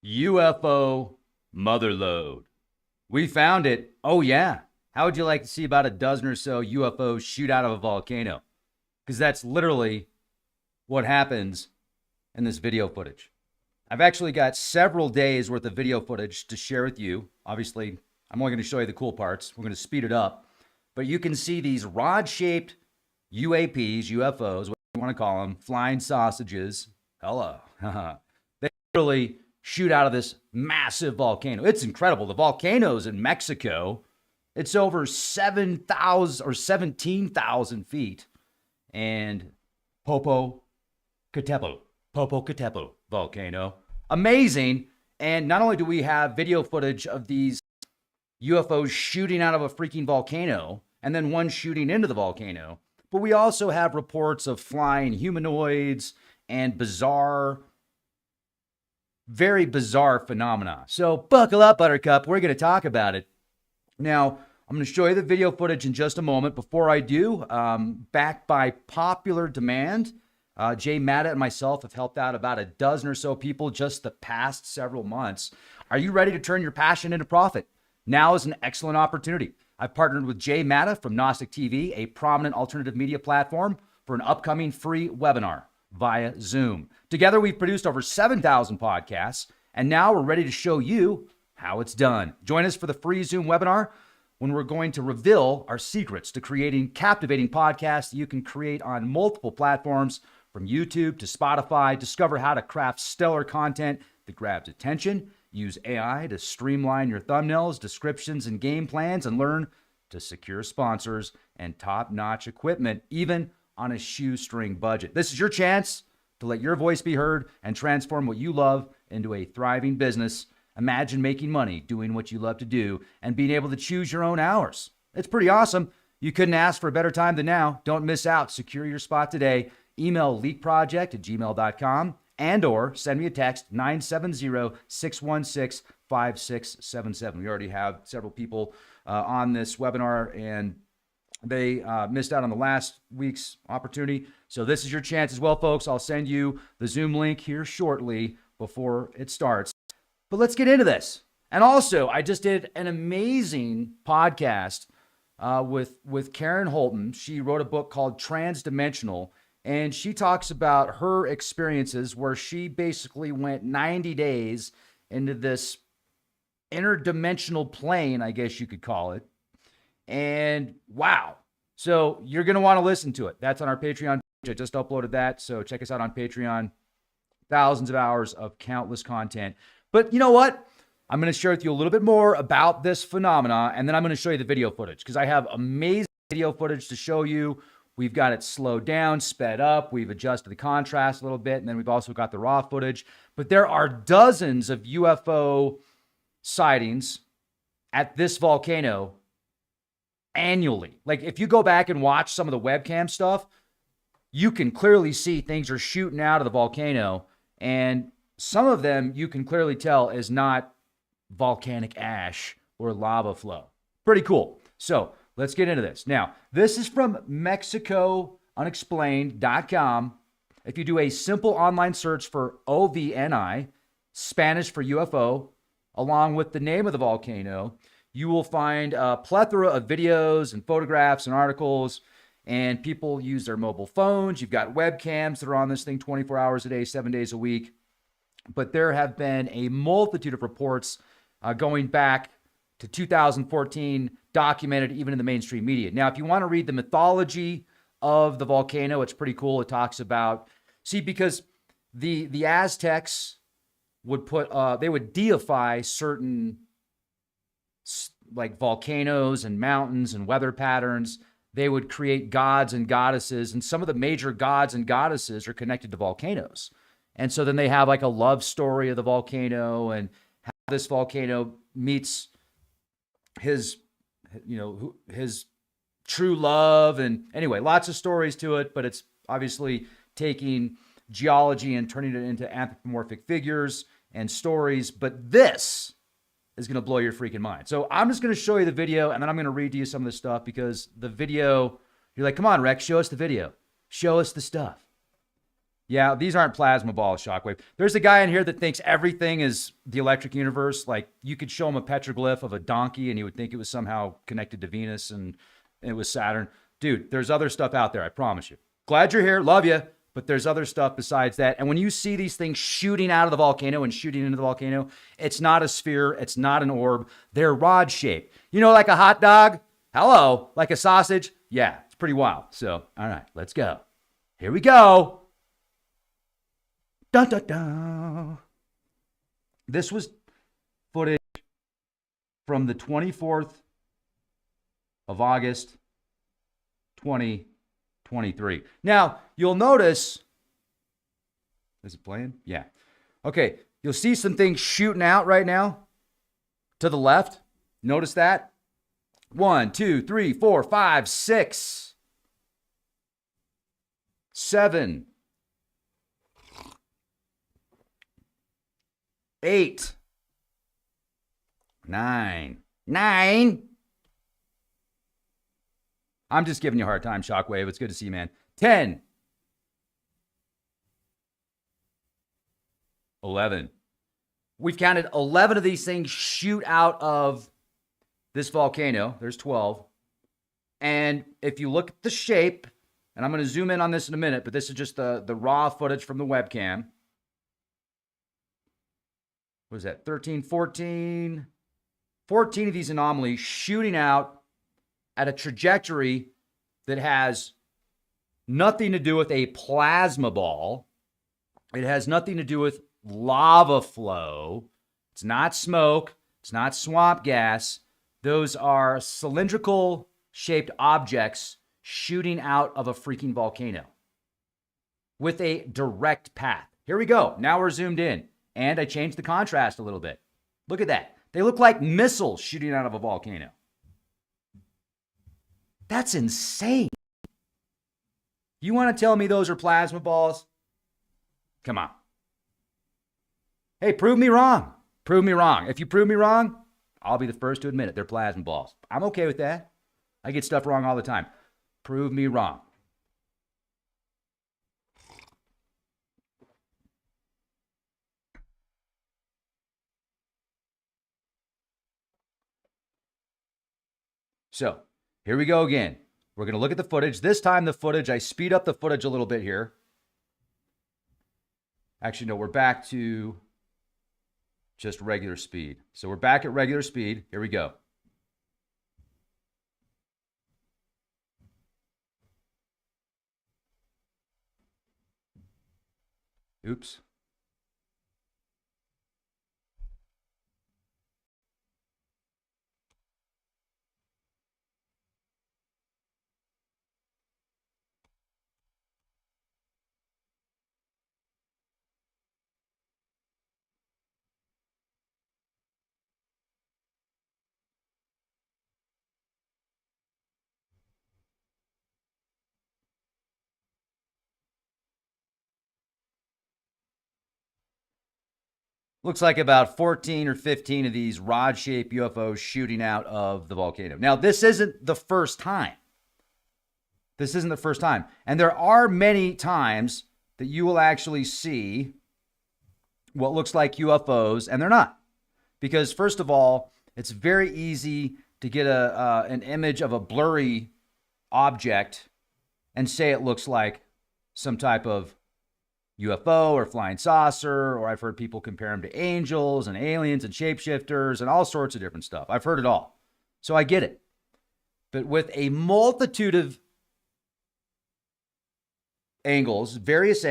UFO motherlode. We found it. Oh, yeah. How would you like to see about a dozen or so UFOs shoot out of a volcano? Because that's literally what happens in this video footage. I've actually got several days worth of video footage to share with you. Obviously, I'm only going to show you the cool parts. We're going to speed it up. But you can see these rod-shaped UAPs, UFOs, what you want to call them, flying sausages. Hello. They literally shoot out of this massive volcano. It's incredible. The volcano's in Mexico. It's over 7,000 or 17,000 feet. And Popocatépetl volcano. Amazing. And not only do we have video footage of these UFOs shooting out of a freaking volcano and then one shooting into the volcano, but we also have reports of flying humanoids and very bizarre phenomena. So buckle up, Buttercup. We're going to talk about it. Now, I'm going to show you the video footage in just a moment. Before I do, backed by popular demand, Jay Matta and myself have helped out about a dozen or so people just the past several months. Are you ready to turn your passion into profit? Now is an excellent opportunity. I've partnered with Jay Matta from Gnostic TV, a prominent alternative media platform, for an upcoming free webinar via Zoom. Together, we've produced over 7,000 podcasts, and now we're ready to show you how it's done. Join us for the free Zoom webinar when we're going to reveal our secrets to creating captivating podcasts that you can create on multiple platforms, from YouTube to Spotify. Discover how to craft stellar content that grabs attention. Use AI to streamline your thumbnails, descriptions, and game plans, and learn to secure sponsors and top-notch equipment, even on a shoestring budget. This is your chance to let your voice be heard and transform what you love into a thriving business. Imagine making money doing what you love to do and being able to choose your own hours. It's pretty awesome. You couldn't ask for a better time than now. Don't miss out. Secure your spot today. Email leakproject@gmail.com and or send me a text 970-616-5677. We already have several people on this webinar, and they missed out on the last week's opportunity. So this is your chance as well, folks. I'll send you the Zoom link here shortly before it starts. But let's get into this. And also, I just did an amazing podcast with Karen Holton. She wrote a book called Interdimensional, and she talks about her experiences where she basically went 90 days into this interdimensional plane, I guess you could call it. And wow. So you're going to want to listen to it. That's on our Patreon page. I just uploaded that. So check us out on Patreon. Thousands of hours of countless content. But you know what? I'm going to share with you a little bit more about this phenomena, and then I'm going to show you the video footage because I have amazing video footage to show you. We've got it slowed down, sped up. We've adjusted the contrast a little bit, and then we've also got the raw footage. But there are dozens of UFO sightings at this volcano annually. Like if you go back and watch some of the webcam stuff, you can clearly see things are shooting out of the volcano, and some of them you can clearly tell is not volcanic ash or lava flow. Pretty cool. So let's get into this. Now, this is from MexicoUnexplained.com. If you do a simple online search for OVNI, Spanish for UFO, along with the name of the volcano, you will find a plethora of videos and photographs and articles, and people use their mobile phones. You've got webcams that are on this thing 24 hours a day, 7 days a week. But there have been a multitude of reports going back to 2014, documented even in the mainstream media. Now, if you want to read the mythology of the volcano, it's pretty cool. It talks about, because the Aztecs would they would deify certain like volcanoes and mountains and weather patterns. They would create gods and goddesses, and some of the major gods and goddesses are connected to volcanoes. And so then they have like a love story of the volcano and how this volcano meets his true love. And anyway, lots of stories to it, but it's obviously taking geology and turning it into anthropomorphic figures and stories. But this is going to blow your freaking mind. So I'm just going to show you the video, and then I'm going to read to you some of this stuff, because the video, you're like, come on, Rex, show us the video. Show us the stuff. Yeah, these aren't plasma balls, Shockwave. There's a guy in here that thinks everything is the electric universe. Like, you could show him a petroglyph of a donkey and he would think it was somehow connected to Venus and it was Saturn. Dude, there's other stuff out there, I promise you. Glad you're here, love you, but there's other stuff besides that. And when you see these things shooting out of the volcano and shooting into the volcano, it's not a sphere, it's not an orb. They're rod-shaped. You know, like a hot dog? Hello, like a sausage? Yeah, it's pretty wild. So, all right, let's go. Here we go. Dun, dun, dun. This was footage from the 24th of August, 2023. Now, you'll notice, is it playing? Yeah. Okay, you'll see some things shooting out right now to the left. Notice that? 1, 2, 3, 4, 5, 6, 7, 8, 9. I'm just giving you a hard time, Shockwave. It's good to see you, man. 10, 11. We've counted 11 of these things shoot out of this volcano. There's 12. And if you look at the shape, and I'm going to zoom in on this in a minute, but this is just the raw footage from the webcam. What is that? 13, 14. 14 of these anomalies shooting out at a trajectory that has nothing to do with a plasma ball. It has nothing to do with lava flow. It's not smoke. It's not swamp gas. Those are cylindrical shaped objects shooting out of a freaking volcano with a direct path. Here we go. Now we're zoomed in. And I changed the contrast a little bit. Look at that. They look like missiles shooting out of a volcano. That's insane. You want to tell me those are plasma balls? Come on. Hey, prove me wrong. Prove me wrong. If you prove me wrong, I'll be the first to admit it. They're plasma balls. I'm okay with that. I get stuff wrong all the time. Prove me wrong. So, here we go again. We're going to look at the footage. This time the footage, I speed up the footage a little bit here. Actually, no, we're back to just regular speed. So we're back at regular speed. Here we go. Oops. Looks like about 14 or 15 of these rod-shaped UFOs shooting out of the volcano. Now, this isn't the first time. This isn't the first time. And there are many times that you will actually see what looks like UFOs, and they're not. Because, first of all, it's very easy to get an image of a blurry object and say it looks like some type of UFO or flying saucer, or I've heard people compare them to angels and aliens and shapeshifters and all sorts of different stuff. I've heard it all. So I get it. But with a multitude of angles, various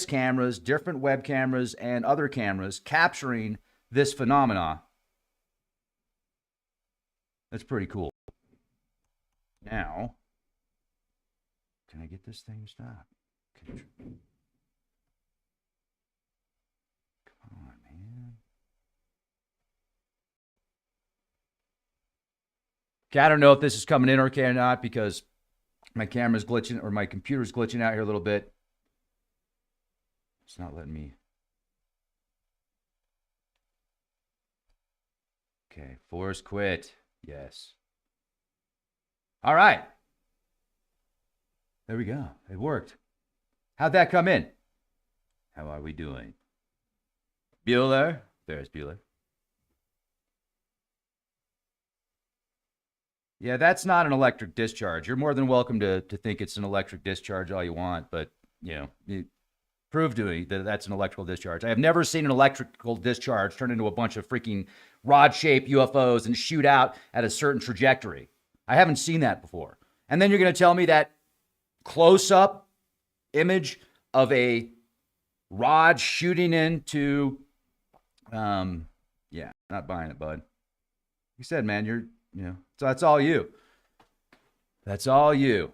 cameras, different web cameras and other cameras capturing this phenomena, that's pretty cool. Now, can I get this thing to stop? Okay, I don't know if this is coming in okay or not because my camera's glitching or my computer's glitching out here a little bit. It's not letting me. Okay, force quit. Yes. All right. There we go. It worked. How'd that come in? How are we doing? Bueller? There's Bueller. Yeah, that's not an electric discharge. You're more than welcome to think it's an electric discharge all you want, but, prove to me that that's an electrical discharge. I have never seen an electrical discharge turn into a bunch of freaking rod-shaped UFOs and shoot out at a certain trajectory. I haven't seen that before. And then you're going to tell me that close-up image of a rod shooting into, not buying it, bud. You said, man, so that's all you. That's all you.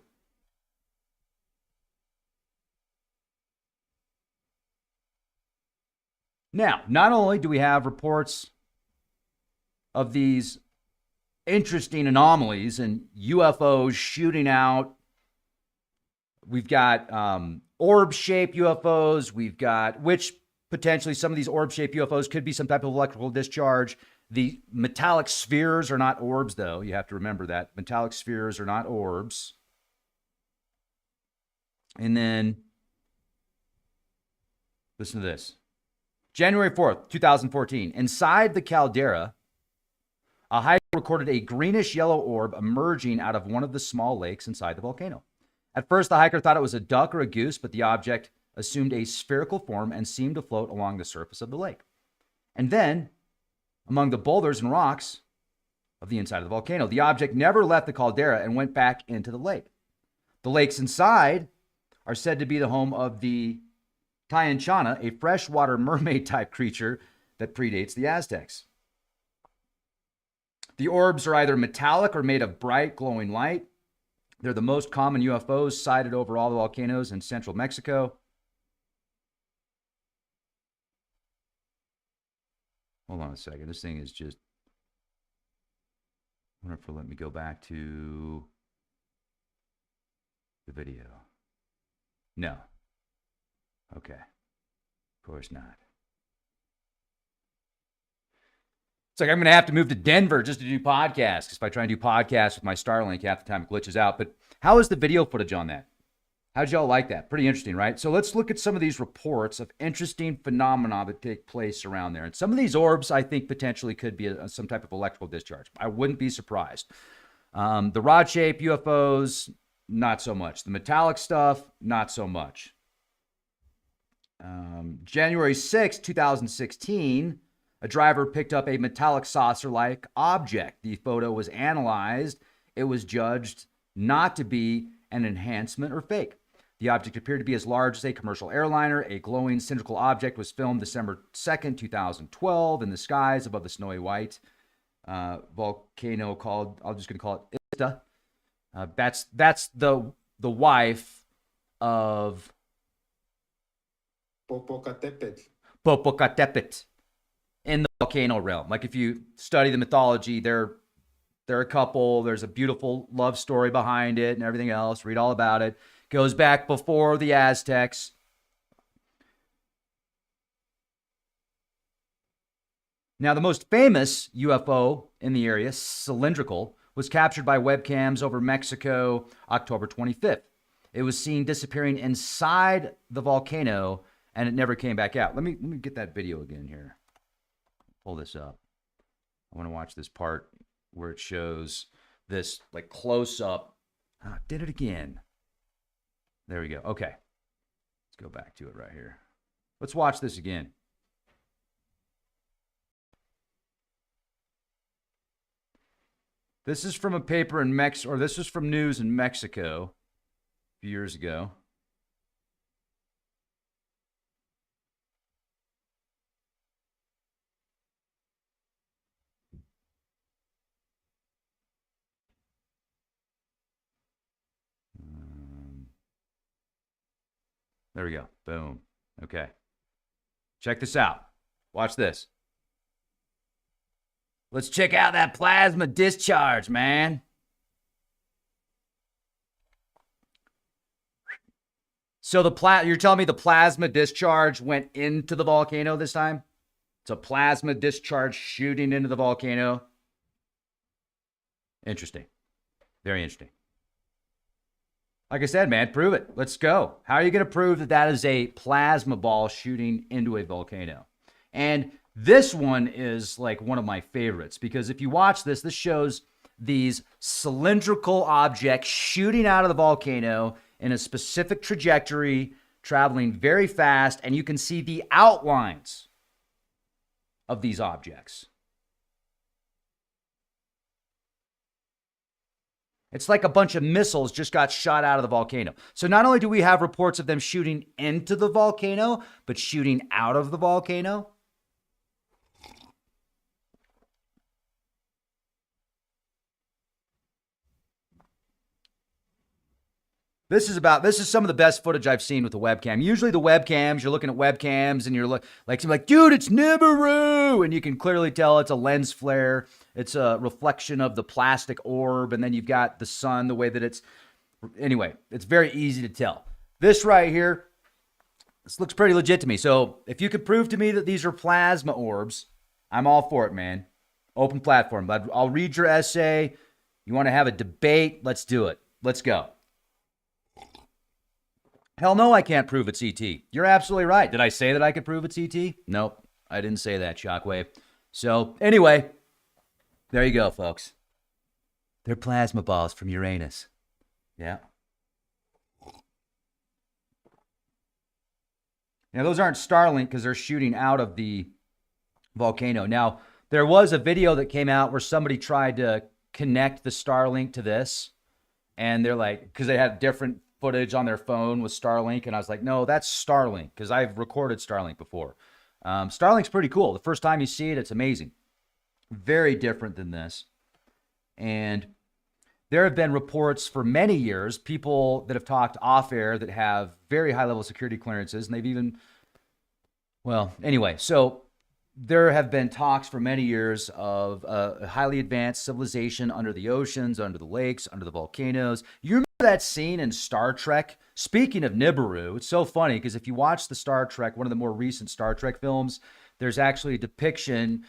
Now, not only do we have reports of these interesting anomalies and UFOs shooting out, we've got orb-shaped UFOs, we've got, which potentially some of these orb-shaped UFOs could be some type of electrical discharge. The metallic spheres are not orbs, though. You have to remember that. Metallic spheres are not orbs. And then, listen to this. January 4th, 2014. Inside the caldera, a hiker recorded a greenish-yellow orb emerging out of one of the small lakes inside the volcano. At first, the hiker thought it was a duck or a goose, but the object assumed a spherical form and seemed to float along the surface of the lake. And then, among the boulders and rocks of the inside of the volcano, the object never left the caldera and went back into the lake. The lakes inside are said to be the home of the Tayanchana, a freshwater mermaid-type creature that predates the Aztecs. The orbs are either metallic or made of bright, glowing light. They're the most common UFOs sighted over all the volcanoes in central Mexico. Hold on a second. This thing is just... I wonder if it'll let me go back to the video. No. Okay. Of course not. It's like I'm going to have to move to Denver just to do podcasts. Because if I try and do podcasts with my Starlink, half the time it glitches out. But how is the video footage on that? How'd y'all like that? Pretty interesting, right? So let's look at some of these reports of interesting phenomena that take place around there. And some of these orbs, I think, potentially could be some type of electrical discharge. I wouldn't be surprised. The rod-shaped UFOs, not so much. The metallic stuff, not so much. January 6, 2016, a driver picked up a metallic saucer-like object. The photo was analyzed. It was judged not to be an enhancement or fake. The object appeared to be as large as a commercial airliner. A glowing cylindrical object was filmed December 2nd, 2012 in the skies above the snowy white volcano called, I'm just going to call it Ista. That's the wife of Popocatépetl in the volcano realm. Like if you study the mythology, they're a couple. There's a beautiful love story behind it and everything else. Read all about it. Goes back before the Aztecs. Now, the most famous UFO in the area, Cylindrical, was captured by webcams over Mexico October 25th. It was seen disappearing inside the volcano, and it never came back out. Let me get that video again here. Pull this up. I want to watch this part where it shows this like close up. Did it again. There we go. Okay. Let's go back to it right here. Let's watch this again. This is from a paper in Mexico, or this is from news in Mexico a few years ago. There we go. Boom. Okay. Check this out. Watch this. Let's check out that plasma discharge, man. So you're telling me the plasma discharge went into the volcano this time? It's a plasma discharge shooting into the volcano. Interesting. Very interesting. Like I said, man, prove it. Let's go. How are you going to prove that that is a plasma ball shooting into a volcano? And this one is like one of my favorites because if you watch this, this shows these cylindrical objects shooting out of the volcano in a specific trajectory, traveling very fast, and you can see the outlines of these objects. It's like a bunch of missiles just got shot out of the volcano. So not only do we have reports of them shooting into the volcano, but shooting out of the volcano. This is some of the best footage I've seen with the webcam. Usually the webcams, you're looking at webcams and you're like, dude, it's Nibiru. And you can clearly tell it's a lens flare. It's a reflection of the plastic orb. And then you've got the sun, the way that anyway, it's very easy to tell. This right here, this looks pretty legit to me. So if you could prove to me that these are plasma orbs, I'm all for it, man. Open platform. I'll read your essay. You want to have a debate? Let's do it. Let's go. Hell no, I can't prove it's ET. You're absolutely right. Did I say that I could prove it's ET? Nope, I didn't say that, Shockwave. So anyway, there you go, folks. They're plasma balls from Uranus. Yeah. Now, those aren't Starlink because they're shooting out of the volcano. Now, there was a video that came out where somebody tried to connect the Starlink to this. And they're like, because they had different footage on their phone with Starlink. And I was like, no, that's Starlink because I've recorded Starlink before. Starlink's pretty cool. The first time you see it, it's amazing. Very different than this. And there have been reports for many years, people that have talked off air that have very high level security clearances. And they've even, well, anyway, so there have been talks for many years of a highly advanced civilization under the oceans, under the lakes, under the volcanoes. You remember that scene in Star Trek? Speaking of Nibiru, it's so funny because if you watch the Star Trek, one of the more recent Star Trek films, there's actually a depiction.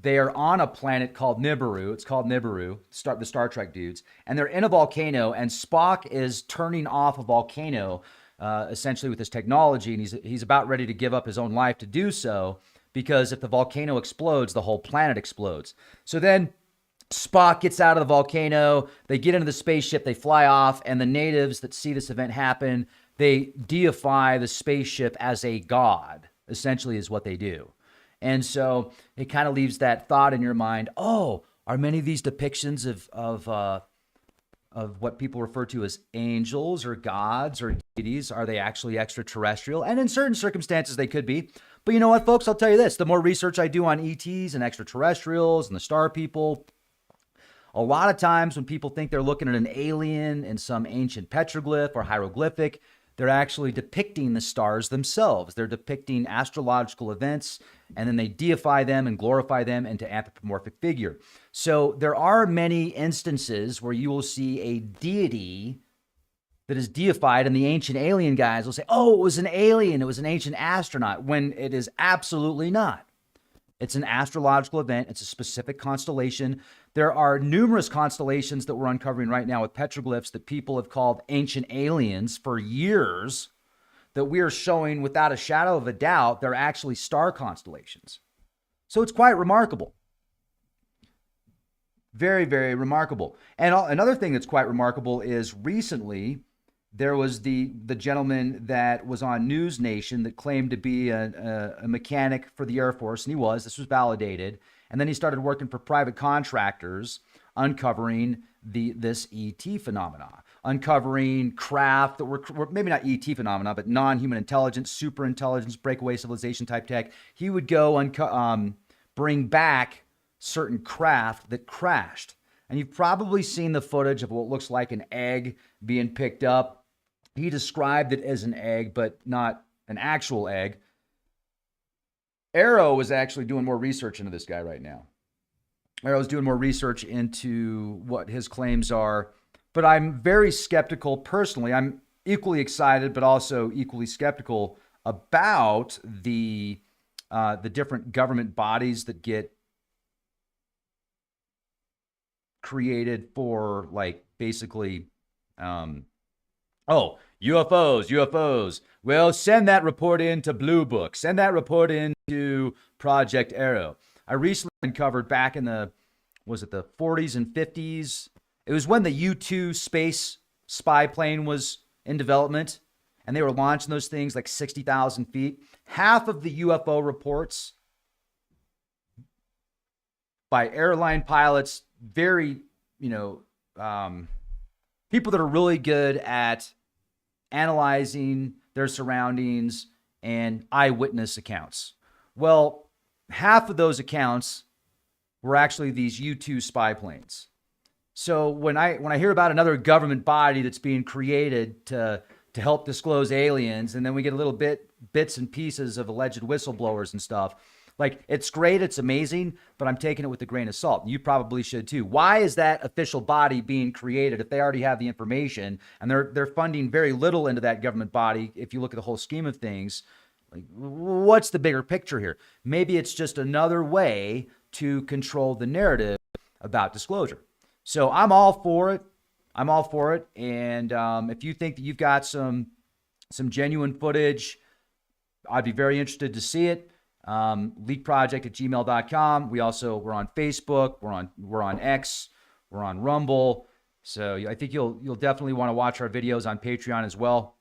They are on a planet called Nibiru. It's called Nibiru, the Star Trek dudes. And they're in a volcano, and Spock is turning off a volcano, essentially with his technology, and he's about ready to give up his own life to do so. Because if the volcano explodes, the whole planet explodes. So then Spock gets out of the volcano, they get into the spaceship, they fly off, and the natives that see this event happen, they deify the spaceship as a god, essentially is what they do. And so it kind of leaves that thought in your mind, oh, are many of these depictions of what people refer to as angels or gods or deities, are they actually extraterrestrial? And in certain circumstances, they could be. But you know what, folks? I'll tell you this. The more research I do on ETs and extraterrestrials and the star people, a lot of times when people think they're looking at an alien in some ancient petroglyph or hieroglyphic, they're actually depicting the stars themselves. They're depicting astrological events, and then they deify them and glorify them into anthropomorphic figure. So there are many instances where you will see a deity that is deified, and the ancient alien guys will say, oh, it was an alien, it was an ancient astronaut, when it is absolutely not. It's an astrological event. It's a specific constellation. There are numerous constellations that we're uncovering right now with petroglyphs that people have called ancient aliens for years, that we are showing without a shadow of a doubt they're actually star constellations. So it's quite remarkable. Very, very remarkable. And another thing that's quite remarkable is recently there was the gentleman that was on News Nation that claimed to be a mechanic for the Air Force, and he was. This was validated. And then he started working for private contractors, uncovering this ET phenomena, uncovering craft that were maybe not ET phenomena, but non-human intelligence, super intelligence, breakaway civilization type tech. He would go bring back certain craft that crashed. And you've probably seen the footage of what looks like an egg being picked up. He described it as an egg, but not an actual egg. Arrow is actually doing more research into this guy right now. Arrow's doing more research into what his claims are. But I'm very skeptical personally. I'm equally excited, but also equally skeptical about the different government bodies that get created for, like, basically Oh, UFOs, UFOs. Well, send that report in to Blue Book. Send that report in to Project Arrow. I recently uncovered back in the, was it the 40s and 50s? It was when the U-2 space spy plane was in development, and they were launching those things like 60,000 feet. Half of the UFO reports by airline pilots, very, people that are really good at analyzing their surroundings and eyewitness accounts. Well, half of those accounts were actually these U-2 spy planes. So when I hear about another government body that's being created to help disclose aliens, and then we get a little bits and pieces of alleged whistleblowers and stuff, like, it's great, it's amazing, but I'm taking it with a grain of salt. You probably should too. Why is that official body being created if they already have the information and they're funding very little into that government body? If you look at the whole scheme of things, like, what's the bigger picture here? Maybe it's just another way to control the narrative about disclosure. So I'm all for it. I'm all for it. And if you think that you've got some genuine footage, I'd be very interested to see it. Leakproject@gmail.com. We're on Facebook. We're on X. We're on Rumble. So I think you'll definitely want to watch our videos on Patreon as well.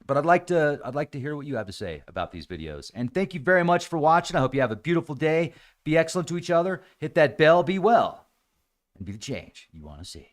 But I'd like to hear what you have to say about these videos. And thank you very much for watching. I hope you have a beautiful day. Be excellent to each other. Hit that bell. Be well. And be the change you want to see.